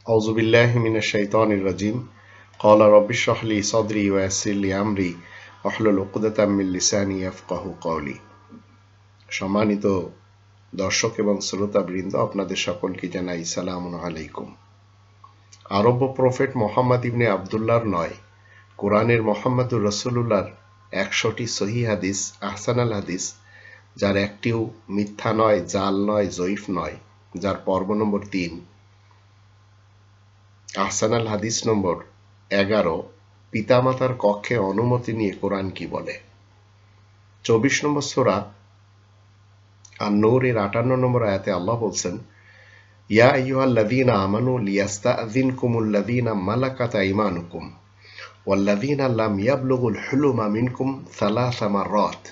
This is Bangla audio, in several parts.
أعوذ بالله من الشيطان الرجيم قال رب اشرح لي صدري ويسر لي أمري واحلل عقدة من লিসানি ইয়াফকাহু কওলি। সম্মানিত দর্শক এবং শ্রোতাবৃন্দ, আপনাদের সকলকে জানাই সালামুন আলাইকুম। আরব প্রফেট মোহাম্মদ ইবনে আবদুল্লাহর নয়, কোরআনের মোহাম্মদুর রাসূলুল্লাহর 100টি সহিহ হাদিস, আহসানাল হাদিস, যার একটিও মিথ্যা নয়, জাল নয়, জয়ীফ নয়, যার পর্ব নম্বর 3, আহসানাল হাদিস নম্বর 11, পিতামাতার কক্ষে অনুমতি নিয়ে কোরআন কি বলে। 24 নম্বর সূরা আন-নূরের 58 নম্বর আয়াতে আল্লাহ বলছেন, ইয়া আইয়ুহাল্লাযীনা আমানু লিয়াস্তাযিনকুমুল্লাযীনা মালাকাত আইমানুকুম ওয়াল্লাযীনা লাম ইয়াবলুগুল হুলুমা মিনকুম সালাসা মাররাত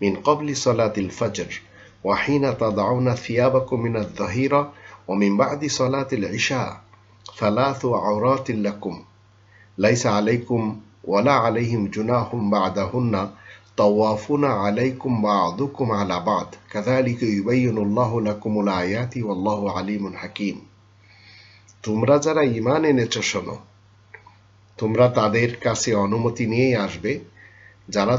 মিন ক্বাবলি সালাতিল ফজর ওয়া হিনা তাদউনা থিয়াবাকুম মিনায-যাহিরা ওয়া মিন বা'দি সালাতিল ইশা ثلاث عورات لكم ليس عليكم ولا عليهم جناح بعدهن طوافون عليكم بعضكم على بعض كذلك يبين الله لكم الآيات والله عليم حكيم। তোমরা যারা ঈমান এনেছো শোনো, তোমরা তাদের কাছে অনুমতি নিয়েই আসবে তারা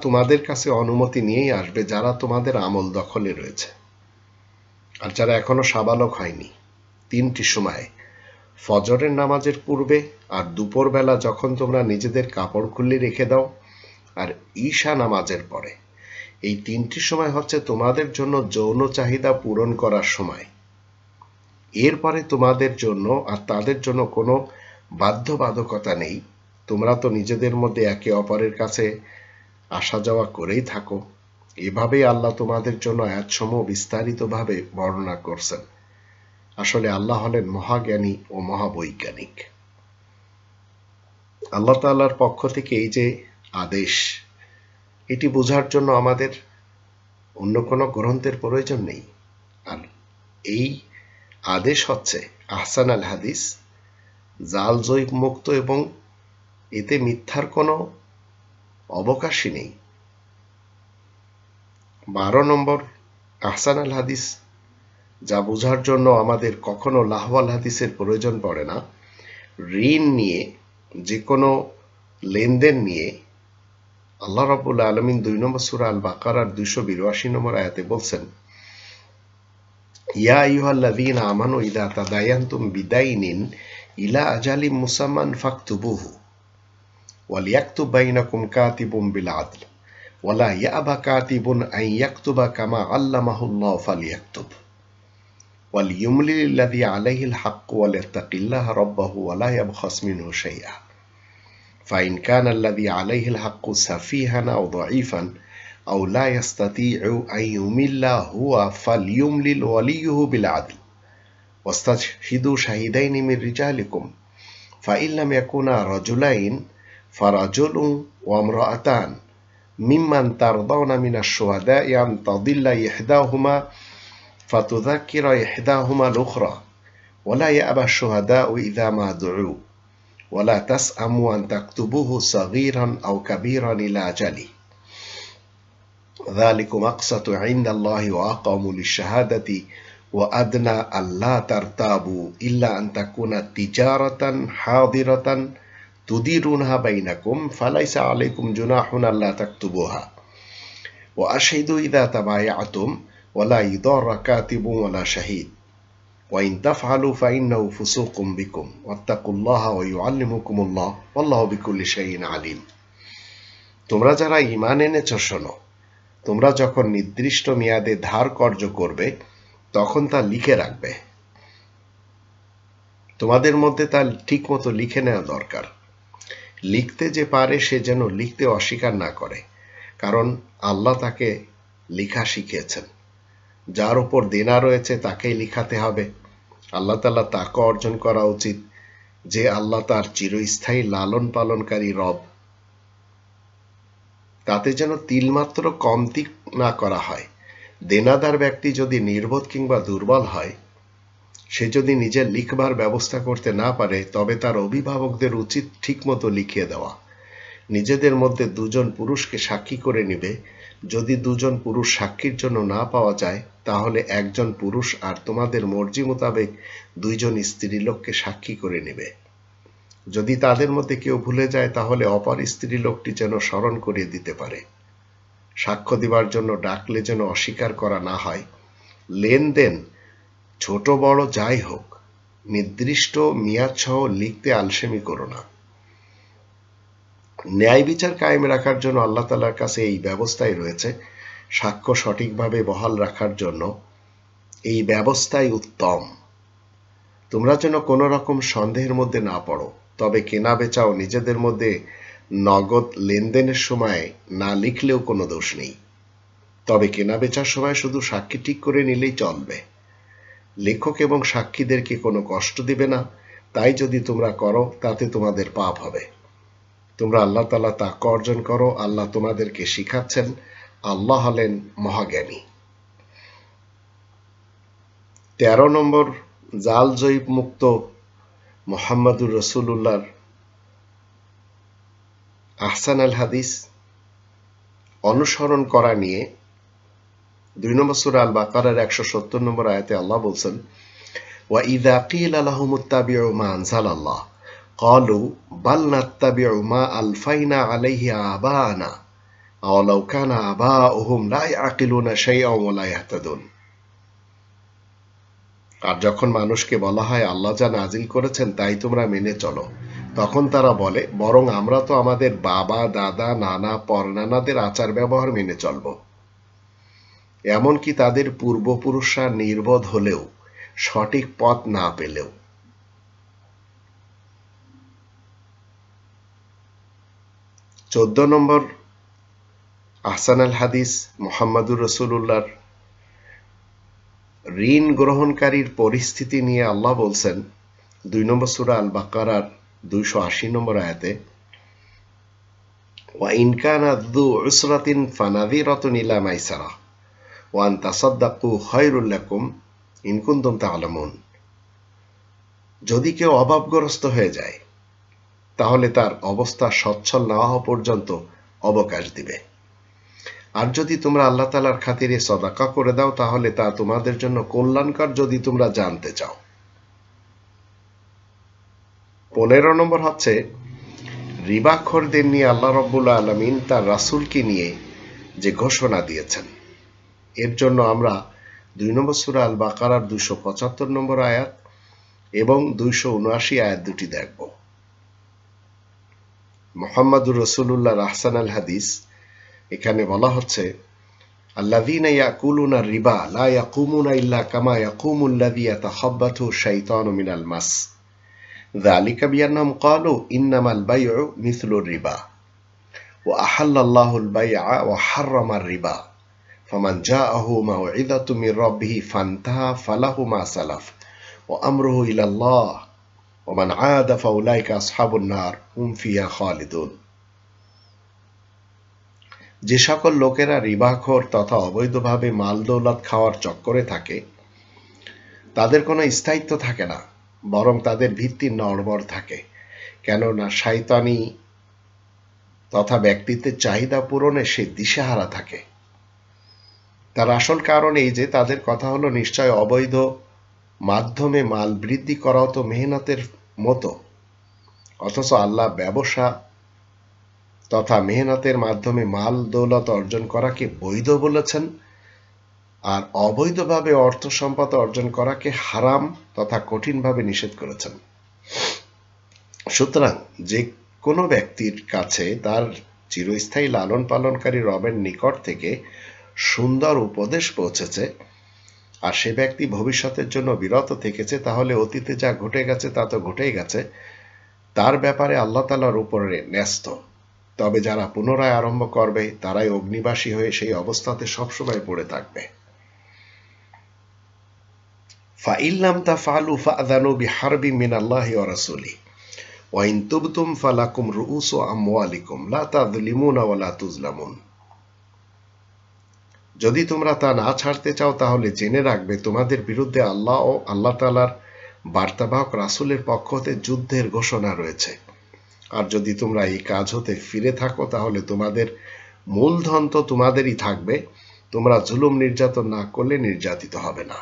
তোমাদের কাছে অনুমতি নিয়েই আসবে যারা তোমাদের আমল দখলে রয়েছে, আর যারা এখনো সাবালক হয়নি। 3টি সময়ে, ফজরের নামাজের পূর্বে আর দুপুরবেলা যখন তোমরা নিজেদের কাপড় খুলে রেখে দাও, আর ঈশা নামাজের পরে। এই 3টি সময় হচ্ছে তোমাদের জন্য যৌন চাহিদা পূরণ করার সময়। এরপরে তোমাদের জন্য আর তাদের জন্য কোনো বাধ্যবাধকতা নেই। তোমরা তো নিজেদের মধ্যে একে অপরের কাছে আসা যাওয়া করেই থাকো। এভাবেই আল্লাহ তোমাদের জন্য আয়াতসমূহ বিস্তারিতভাবে বর্ণনা করছেন। আসলে আল্লাহ হলেন মহাজ্ঞানী ও মহাবৈজ্ঞানিক। আল্লাহ তাআলার পক্ষ থেকে এই যে আদেশ, এটি বোঝার জন্য আমাদের অন্য কোনো গ্রন্থের প্রয়োজন নেই। আর এই আদেশ হচ্ছে আহসানাল হাদিস, জাল জয়ীফ মুক্ত, এবং এতে মিথ্যার কোনো অবকাশই নেই। 12 নম্বর আহসানাল হাদিস, যা বোঝার জন্য আমাদের কখনো লাহওয়াল হাদিসের প্রয়োজন পড়ে না। ঋণ নিয়ে, যে কোনো লেনদেন নিয়ে আল্লাহ রাব্বুল আলামিন 2 নম্বর সূরা আল বাকারার 282 নম্বর আয়াতে বলছেন, ইয়া আইয়ুহাল্লাযীনা আমানু ইযা তাদায়ানতুম বিদাইনিন ইলা আজালিম মুসাম্মান ফাকতুবুহু ওয়ালিয়াকতুব বাইনাকুম কাতিবুম বিল আদল ওয়ালা ইয়াবা কাতিবুন আন ইয়াকতুবা কামা আল্লামাহুল্লাহু ফালিয়াকতুব ওয়ালিয়ুমলিল্লাযী আলাইহিল হাক্কু ওয়ালিয়াত্তাকিল্লাহা রাব্বাহু ওয়ালা ইয়াবখাস মিনহু শাইআ ফাইন কানা আল্লাযী আলাইহিল হাক্কু সাফীহান আও দাঈফান আও লা ইস্তাতিউ আন ইউমিল্লা হুয়া ফালইউমলিল ওয়ালিয়ুহু বিল আদল ওয়াস্তাশহিদু শাহিদাইনি মির রিজালিকুম ফাইন লাম ইয়াকুনা রাজুলাইন ফারাজুলুন ওয়া ইমরাআতান মিম্মান তারদাউনা মিনাশ শুহাদা'i আন তাদিল্লা ইহদাহুমা ফাতুযাক্কিরা ইহদাহুমা আল-উখরা ওয়ালা ইয়াবা আশ-শুহাদা'ু ইযা মা দু'উ ওয়ালা তাসআমু আন তাকতুবুহু সাগীরান আও কাবীরান ইলা আজালি যালিকুম আকসাতু ইনদাল্লাহি ওয়া আকামু লিশ-শাহাদাতি ওয়া আদনা আল্লা তারতাবু ইল্লা আন তাকুনা তিজারাতান হাদিরাতান তুদিরুনহা বাইনাকুম ফালাইসা আলাইকুম জুনাহুন আল্লা তাকতুবুহা ওয়া আশহিদু ইযা তাবায়াতুম ওয়ালা ইদাররা কাতিবুন ওয়ালা শাহীদ ওয়া ইন তাফআলু ফাইন্নাহু ফুসুকুম বিকুম ওয়াত্তাকুল্লাহা ওয়া ইউআল্লিমুকুমুল্লাহ ওয়াল্লাহু বিকুল্লি শাইইন আলিম। তোমরা যারা ঈমান এনেছো শোনো, তোমরা যখন নির্দিষ্ট মেয়াদে ধার কর্জ করবে তখন তা লিখে রাখবে। তোমাদের মধ্যে তা ঠিকমতো লিখে নেওয়া দরকার। লিখতে যে পারে সে যেন লিখতে অস্বীকার না করে, কারণ আল্লাহ তাকে লেখা শিখিয়েছেন। যার উপর দেনা রয়েছে তাকেই লিখাতে হবে। আল্লাহ তাআলা তাকে অর্জন করা উচিত যে আল্লাহ তার চিরস্থায়ী লালন পালনকারী রব। তাতে যেন তিলমাত্র কমতি না করা হয়। দেনাদার ব্যক্তি যদি নির্বোধ কিংবা দুর্বল হয়, সে যদি নিজের লিখবার ব্যবস্থা করতে না পারে, তবে তার অভিভাবকদের উচিত ঠিকমতো লিখিয়ে দেওয়া। নিজেদের মধ্যে দুজন পুরুষকে সাক্ষী করে নিবে। যদি দুজন পুরুষ সাক্ষীর জন্য না পাওয়া যায়, তাহলে একজন পুরুষ আর তোমাদের মর্জি মোতাবেক দুইজন স্ত্রীলোককে সাক্ষী করে নেবে। যদি তাদের মধ্যে কেউ ভুলে যায়, তাহলে অপর স্ত্রীলোকটি যেন স্মরণ করিয়ে দিতে পারে। সাক্ষ্য দিবার জন্য ডাকলে যেন অস্বীকার করা না হয়। লেনদেন ছোট বড় যাই হোক, নির্দিষ্ট মেয়াদসহ লিখতে আলসেমি করো না। ন্যায় বিচার কায়েম রাখার জন্য আল্লাহ তাআলার কাছে এই ব্যবস্থাই রয়েছে। সাক্ষ্য সঠিকভাবে বহাল রাখার জন্য এই ব্যবস্থাই উত্তম। তোমরা যেন কোনো রকম সন্দেহের মধ্যে না পড়ো। তবে কেনা বেচাও নিজেদের মধ্যে নগদ লেনদেনের সময় না লিখলেও কোনো দোষ নেই। তবে কেনা বেচার সময় শুধু সাক্ষী ঠিক করে নিলেই চলবে। লেখক এবং সাক্ষীদেরকে কোনো কষ্ট দিবে না। তাই যদি তোমরা করো, তাতে তোমাদের পাপ হবে। তোমরা আল্লাহ তাআলা তাকওয়া অর্জন করো। আল্লাহ তোমাদেরকে শিখাচ্ছেন। আল্লাহ হলেন মহাজ্ঞানী। 13 নম্বর, জাল জয়ীব মুক্ত মুহাম্মদুর রাসূলুল্লাহর আহসান আল হাদিস অনুসরণ করা নিয়ে 2 নম্বর সূরা আল বাকারার 170 নম্বর আয়াতে আল্লাহ বলছেন, ওয়া ইযা কিলা লাহুম ইত্তাবিউ মা আনজালাল্লাহ ক্বালু বাল নাত্তাবিউ মা আলফাইনা আলাইহি আবানা আওয়ালাউ কানা আবাউহুম লা ইয়াকিলুনা শাইআন ওয়া লা ইয়াহতাদুন। আর যখন মানুষকে বলা হয় আল্লাহ যা নাজিল করেছেন তাই তোমরা মেনে চলো, তখন তারা বলে, বরং আমরা তো আমাদের বাবা দাদা নানা পরনানাদের আচার ব্যবহার মেনে চলব। এমনকি তাদের পূর্বপুরুষরা নির্বোধ হলেও, সঠিক পথ না পেলেও। 14 নম্বর আহসান আল হাদিস মুহাম্মদুর রাসূলুল্লাহর ঋণ গ্রহণকারীর পরিস্থিতি নিয়ে আল্লাহ বলছেন 2 নম্বর সূরা আল বাকারার 280 নম্বর আয়াতে, ওয়া ইন কানা যু উসরাতিন ফানাযিরাতুন ইলা মাইসারা ওয়া আন তাসাদদাকু খায়রুল লাকুম ইন কুনতুম তা'লামুন। যদি কেউ অভাবগ্রস্ত হয়ে যায়, তাহলে তার অবস্থা সচ্ছল না হওয়া পর্যন্ত অবকাশ দিবে। আর যদি তোমরা আল্লাহ তাআলার খাতিরে সদাকা করে দাও, তাহলে তা তোমাদের জন্য কল্যাণকর, যদি তোমরা জানতে চাও। 15 নম্বর হচ্ছে রিবাখোরদের নিয়ে আল্লাহ রাব্বুল আলামিন তার রাসূলকে নিয়ে যে ঘোষণা দিয়েছেন, এর জন্য আমরা 2 নম্বর সূরা আল বাকারার 275 নম্বর আয়াত এবং 279 আয়াত দুটি দেখব। মুহাম্মদুর রাসূলুল্লাহর আহসান আল হাদিস এখানে বলা হচ্ছে, আল্লাযীনা ইয়াকুলুনা রিবা লা ইয়াকুমুনা ইল্লা কামা ইয়াকুমুল্লাযী ইয়াতাখাব্বাতহু শাইতানু মিনাল মাস যালিকা বিআন্নাহুম ক্বালু ইন্নামাল বাই'উ মিছলুর রিবা ওয়া আহাল্লাল্লাহুল বাই'a ওয়া হাররামার রিবা ফামান জাআহু মাউ'িযাতুম মির রাব্বিহি ফান্তাহা ফালাহু মা সালাফ ওয়া আমরুহু ইলাল্লাহ ওয়া মান 'আদা ফাউলাইকা আসহাবুন নার হুম ফিহা খালিদুন। যে সকল লোকেরা রিবাখোর তথা অবৈধভাবে মাল দৌলত খাওয়ার চক্করে থাকে, তাদের কোনো স্থায়িত্ব থাকে না, বরং তাদের ভিত্তি নড়বড় থাকে। কেননা শয়তানি তথা ব্যক্তিত্বের চাহিদা পূরণে সে দিশেহারা থাকে। তার আসল কারণ এই যে তাদের কথা হলো, নিশ্চয় অবৈধ মাধ্যমে মাল বৃদ্ধি করাও তো মেহনতের মতো, অথচ আল্লাহ ব্যবসা তথা মেহনতের মাধ্যমে মাল দৌলত অর্জন করাকে বৈধ বলেছেন, আর অবৈধভাবে অর্থ সম্পদ অর্জন করাকে হারাম তথা কঠিনভাবে নিষেধ করেছেন। সুতরাং যে কোনো ব্যক্তির কাছে তার চিরস্থায়ী লালন পালনকারী রবের নিকট থেকে সুন্দর উপদেশ পৌঁছেছে, আর সে ব্যক্তি ভবিষ্যতের জন্য বিরত থেকেছে, তাহলে অতীতে যা ঘটে গেছে তা তো ঘটেই গেছে, তার ব্যাপারে আল্লাহ তাআলার উপরে ন্যস্ত। তবে যারা পুনরায় আরম্ভ করবে, তারাই অগ্নিবাসী হয়ে সেই অবস্থাতে সবসময় পড়ে থাকবে। ফাইন লাম তাফআলু ফাআযানু বিহারবিন মিনাল্লাহি ওয়া রাসূলিহি ওয়া ইন তুবতুম ফালাকুম রুউসু আমওয়ালিকুম লা তাযলিমুনা ওয়া লা তুযলামুন। যদি তোমরা তা না ছাড়তে চাও, তাহলে জেনে রাখবে তোমাদের বিরুদ্ধে আল্লাহ ও আল্লাহ তাআলার বার্তাবাহক রাসূলের পক্ষ হতে যুদ্ধের ঘোষণা রয়েছে। আর যদি তোমরা এই কাজ হতে ফিরে থাকো তাহলে তোমাদের মূলধন তো তোমাদেরই থাকবে, তোমরা জুলুম নির্যাতন না করলে নির্যাতিত হবে না।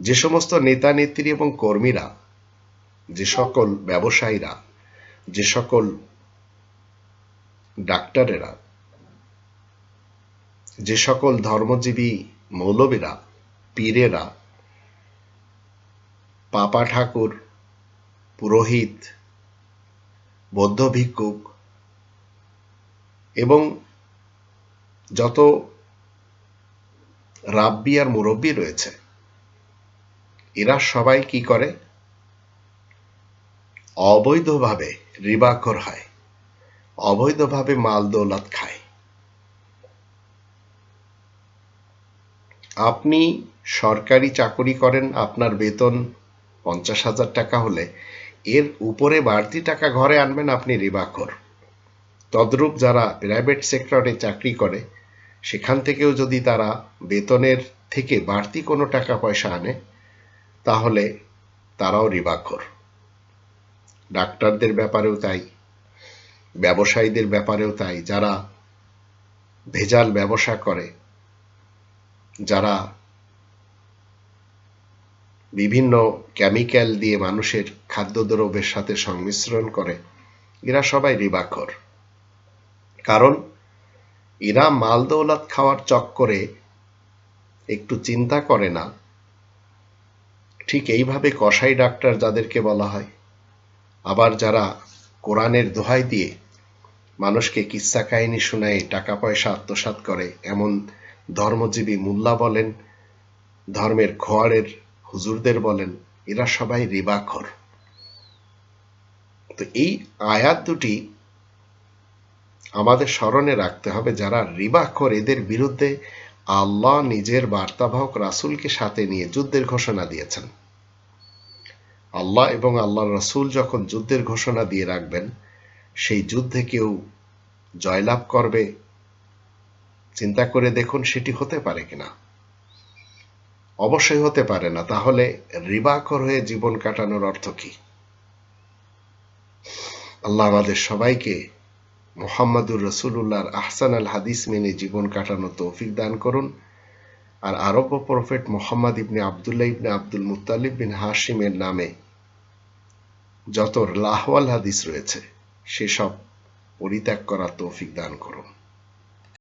যে সমস্ত নেতা নেত্রী এবং কর্মীরা, যে সকল ব্যবসায়ীরা, যে সকল ডাক্তারেরা, যে সকল ধর্মজীবী মৌলবীরা, পীরেরা, পাপা ঠাকুর, পুরোহিত, বৌদ্ধ ভিক্ষুক এবং যত রাব্বি আর মুরব্বী রয়েছে, এরা সবাই কি করে? অবৈধভাবে রিবাখোর হয়, অবৈধভাবে মাল দৌলত খায়। আপনি সরকারি চাকরি করেন, আপনার বেতন 50,000 টাকা হলে এর উপরে বাড়তি টাকা ঘরে আনবেন, আপনি রিবাখোর। তদ্রূপ যারা প্রাইভেট সেক্টরে চাকরি করে, সেখান থেকেও যদি তারা বেতনের থেকে বাড়তি কোনো টাকা পয়সা আনে তাহলে তারাও রিবাখোর। ডাক্তারদের ব্যাপারেও তাই, ব্যবসায়ীদের ব্যাপারেও তাই। যারা ভেজাল ব্যবসা করে, যারা বিভিন্ন কেমিক্যাল দিয়ে মানুষের খাদ্যদ্রব্যের সাথে সংমিশ্রণ করে, এরা সবাই রিবাখোর। কারণ এরা মাল দৌলত খাওয়ার চক্করে একটু চিন্তা করে না। ঠিক এইভাবে কসাই ডাক্তার যাদেরকে বলা হয়, আবার যারা কোরআনের দোহাই দিয়ে মানুষকে কিস্সা কাহিনী শোনায় টাকা পয়সা আত্মসাৎ করে, এমন ধর্মজীবী মোল্লা বলেন, ধর্মের খোয়াড়ের হুজুরদের বলেন, এরা সবাই রিবাখোর। তো এই আয়াত দুটি আমাদের স্মরণে রাখতে হবে। যারা রিবাখোর, এদের বিরুদ্ধে আল্লাহ নিজের বার্তাবাহক রাসূলকে সাথে নিয়ে যুদ্ধের ঘোষণা দিয়েছেন। আল্লাহ এবং আল্লাহর রাসূল যখন যুদ্ধের ঘোষণা দিয়ে রাখবেন, সেই যুদ্ধে কেউ জয়লাভ করবে, চিন্তা করে দেখুন সেটি হতে পারে কিনা। অবশ্যই হতে পারে না। তাহলে রিবাখোর হয়ে জীবন কাটানোর অর্থ কি? আল্লাহ আমাদের সবাইকে মুহাম্মাদুর রাসূলুল্লাহর আহসানাল হাদিস মেনে জীবন কাটানোর তৌফিক দান করুন। আর আরব প্রফেট মুহাম্মদ ইবনে আবদুল্লাহ ইবনে আব্দুল মুত্তালিব বিন হাশিমের নামে যত লাহওয়াল হাদিস রয়েছে সেসব পরিত্যাগ করার তৌফিক দান করুন।